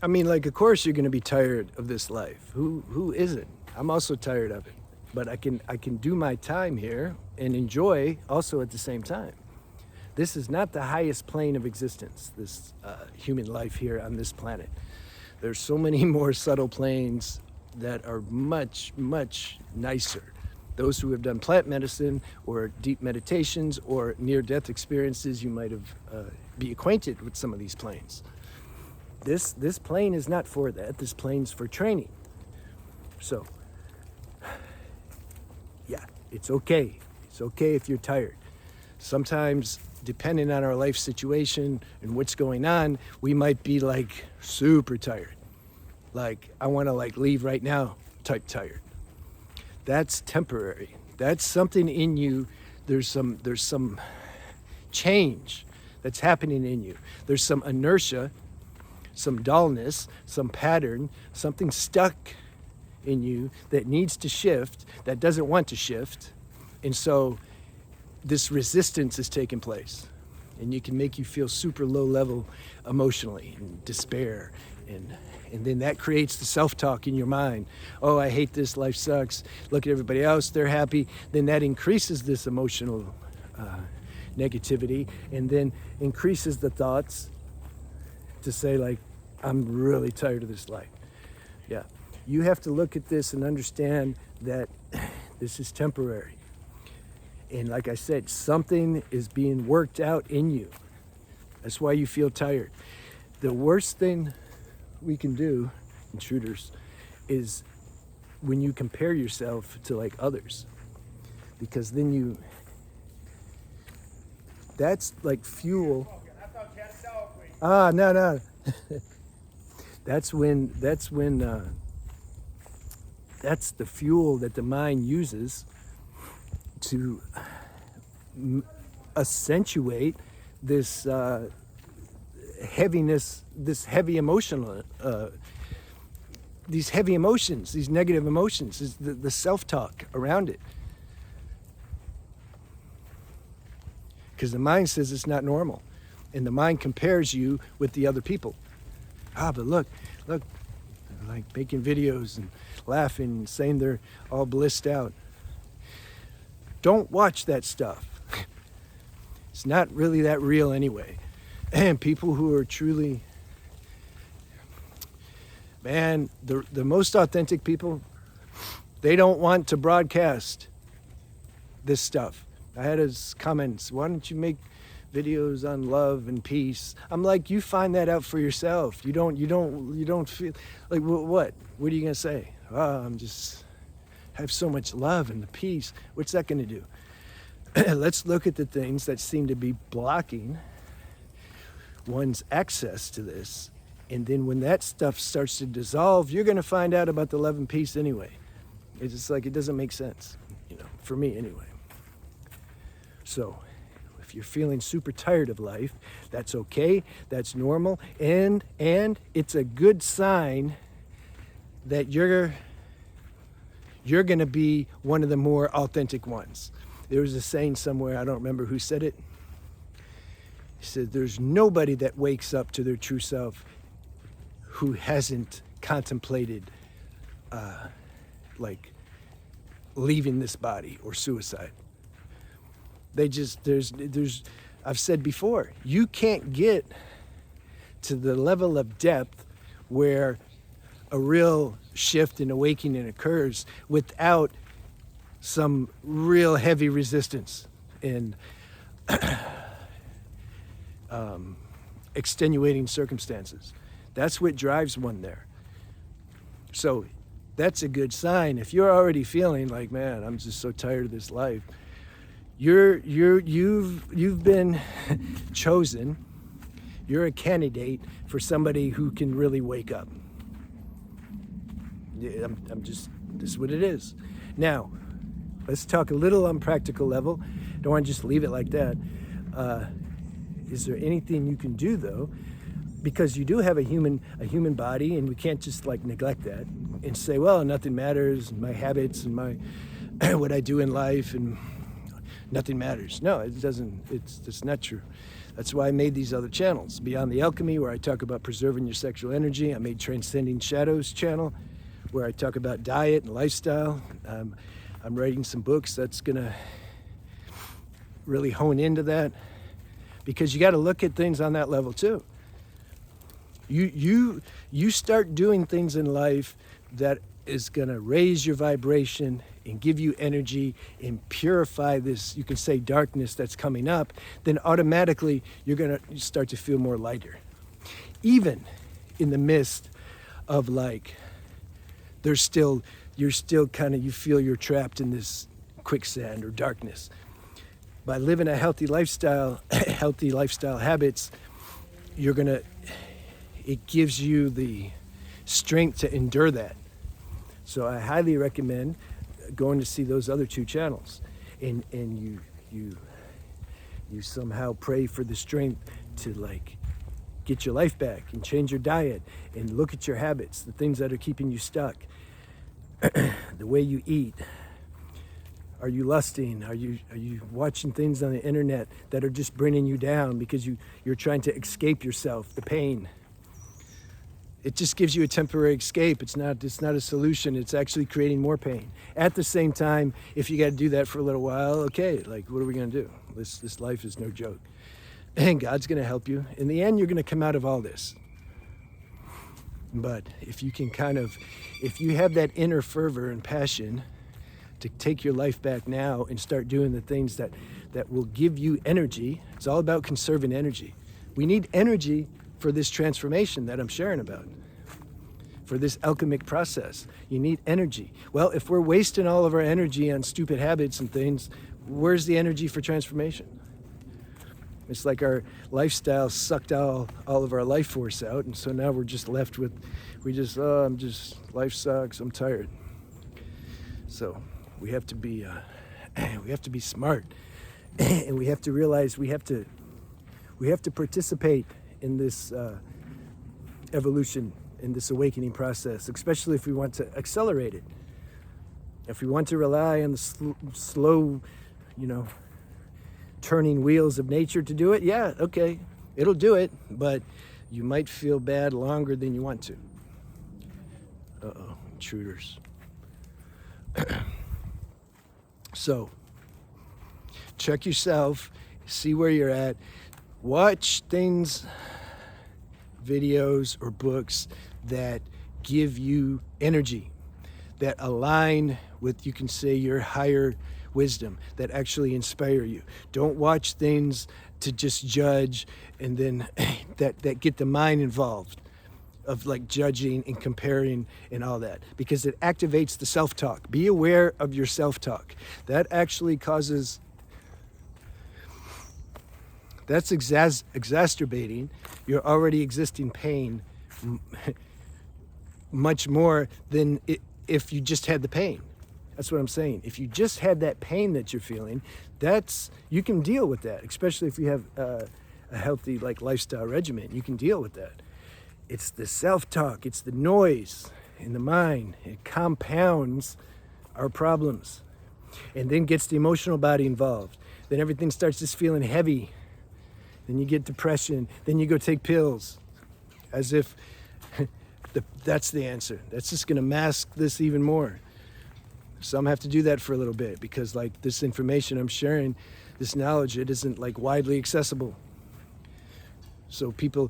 I mean, like, of course you're going to be tired of this life. Who isn't? I'm also tired of it. But I can do my time here and enjoy also at the same time. This is not the highest plane of existence, this human life here on this planet. There's so many more subtle planes that are much, much nicer. Those who have done plant medicine or deep meditations or near-death experiences, you might have be acquainted with some of these planes. This plane is not for that. This plane's for training. So, yeah, it's okay. It's okay if you're tired. Sometimes, depending on our life situation and what's going on, we might be like super tired. Like, I want to like leave right now type tired. That's temporary. That's something in you. There's some change that's happening in you. There's some inertia, some dullness, some pattern, something stuck in you that needs to shift, that doesn't want to shift. And so this resistance is taking place. And you can make you feel super low level emotionally and despair. And then that creates the self-talk in your mind. Oh, I hate this, life sucks. Look at everybody else, they're happy. Then that increases this emotional negativity and then increases the thoughts to say like, I'm really tired of this life. Yeah, you have to look at this and understand that this is temporary. And like I said, something is being worked out in you. That's why you feel tired. The worst thing we can do, intruders, is when you compare yourself to like others. Because then that's like fuel. No. That's the fuel that the mind uses to accentuate this heaviness, this heavy emotional, these heavy emotions, these negative emotions, is the self-talk around it. Because the mind says it's not normal. And the mind compares you with the other people. But look, they're like making videos and laughing and saying they're all blissed out. Don't watch that stuff. It's not really that real anyway. And people who are truly, man, the most authentic people, they don't want to broadcast this stuff. I had his comments, why don't you make videos on love and peace? I'm like, you find that out for yourself. You don't feel like, what are you gonna say? I'm just have so much love and peace. What's that gonna do? Let's look at the things that seem to be blocking one's access to this. And then when that stuff starts to dissolve, you're gonna find out about the love and peace anyway. It's just like, it doesn't make sense, for me anyway. So if you're feeling super tired of life, that's okay, that's normal, and it's a good sign that you're gonna be one of the more authentic ones. There was a saying somewhere, I don't remember who said it. He said, there's nobody that wakes up to their true self who hasn't contemplated like leaving this body or suicide. I've said before, you can't get to the level of depth where a real shift and awakening occurs without some real heavy resistance and extenuating circumstances. That's what drives one there. So that's a good sign. If you're already feeling like, man, I'm just so tired of this life, you've been chosen. You're a candidate for somebody who can really wake up. Yeah, this is what it is. Now, let's talk a little on practical level. Don't want to just leave it like that. Is there anything you can do though? Because you do have a human body, and we can't just like neglect that and say, well, nothing matters, my habits and my what I do in life and nothing matters. No, it doesn't. It's not true. That's why I made these other channels. Beyond the Alchemy, where I talk about preserving your sexual energy. I made Transcending Shadows channel, where I talk about diet and lifestyle. I'm writing some books that's gonna really hone into that, because you got to look at things on that level too. You start doing things in life that is gonna raise your vibration and give you energy and purify this, you can say, darkness that's coming up, then automatically you're gonna start to feel more lighter. Even in the midst of like, you're still kind of, you feel you're trapped in this quicksand or darkness. By living a healthy lifestyle, healthy lifestyle habits, it gives you the strength to endure that. So I highly recommend going to see those other two channels, and you somehow pray for the strength to like get your life back and change your diet and look at your habits, the things that are keeping you stuck, the way you eat. Are you lusting? Are you watching things on the internet that are just bringing you down because you're trying to escape yourself, the pain? It just gives you a temporary escape. It's not a solution. It's actually creating more pain. At the same time, if you got to do that for a little while, okay, like what are we going to do? This life is no joke. And God's going to help you. In the end, you're going to come out of all this. But if you have that inner fervor and passion to take your life back now and start doing the things that will give you energy. It's all about conserving energy. We need energy for this transformation that I'm sharing about, for this alchemic process. You need energy. Well, if we're wasting all of our energy on stupid habits and things, where's the energy for transformation? It's like our lifestyle sucked all of our life force out, and so now we're just left with, life sucks, I'm tired. So we have to be smart, and we have to realize we have to participate in this evolution, in this awakening process, especially if we want to accelerate it. If we want to rely on the slow, turning wheels of nature to do it, yeah, okay, it'll do it, but you might feel bad longer than you want to. Uh-oh, intruders. So, check yourself, see where you're at, watch things, videos or books that give you energy, that align with, you can say, your higher wisdom, that actually inspire you. Don't watch things to just judge and then that get the mind involved of like judging and comparing and all that, because it activates the self-talk. Be aware of your self-talk. That actually causes, that's exacerbating your already existing pain much more than if you just had the pain. That's what I'm saying. If you just had that pain that you're feeling, you can deal with that, especially if you have a healthy lifestyle regimen. You can deal with that. It's the self-talk, it's the noise in the mind. It compounds our problems and then gets the emotional body involved. Then everything starts just feeling heavy. Then you get depression. Then you go take pills as if that's the answer. That's just going to mask this even more. Some have to do that for a little bit because this information I'm sharing, this knowledge, it isn't widely accessible. So people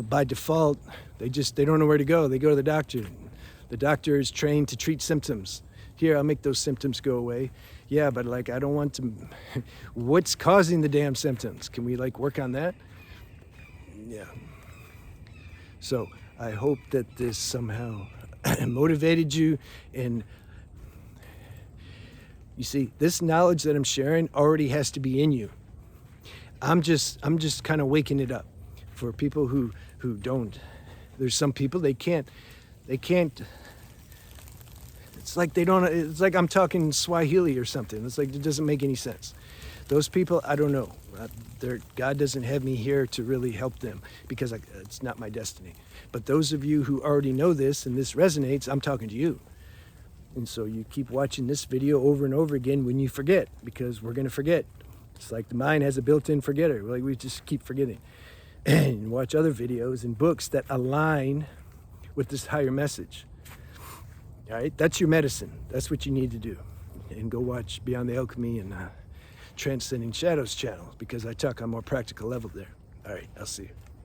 by default, they don't know where to go. They go to the doctor. The doctor is trained to treat symptoms. Here, I'll make those symptoms go away. Yeah, but I don't want to, what's causing the damn symptoms? Can we work on that? Yeah. So I hope that this somehow motivated you. And you see, this knowledge that I'm sharing already has to be in you. I'm just kind of waking it up for people who don't. There's some people they can't. It's like they don't. It's like I'm talking Swahili or something. It's it doesn't make any sense. Those people, I don't know. God doesn't have me here to really help them because it's not my destiny. But those of you who already know this and this resonates, I'm talking to you. And so you keep watching this video over and over again when you forget, because we're going to forget. It's like the mind has a built-in forgetter. Like we just keep forgetting. And watch other videos and books that align with this higher message. All right, that's your medicine. That's what you need to do. And go watch Beyond the Alchemy and Transcending Shadows channel, because I talk on a more practical level there. All right, I'll see you.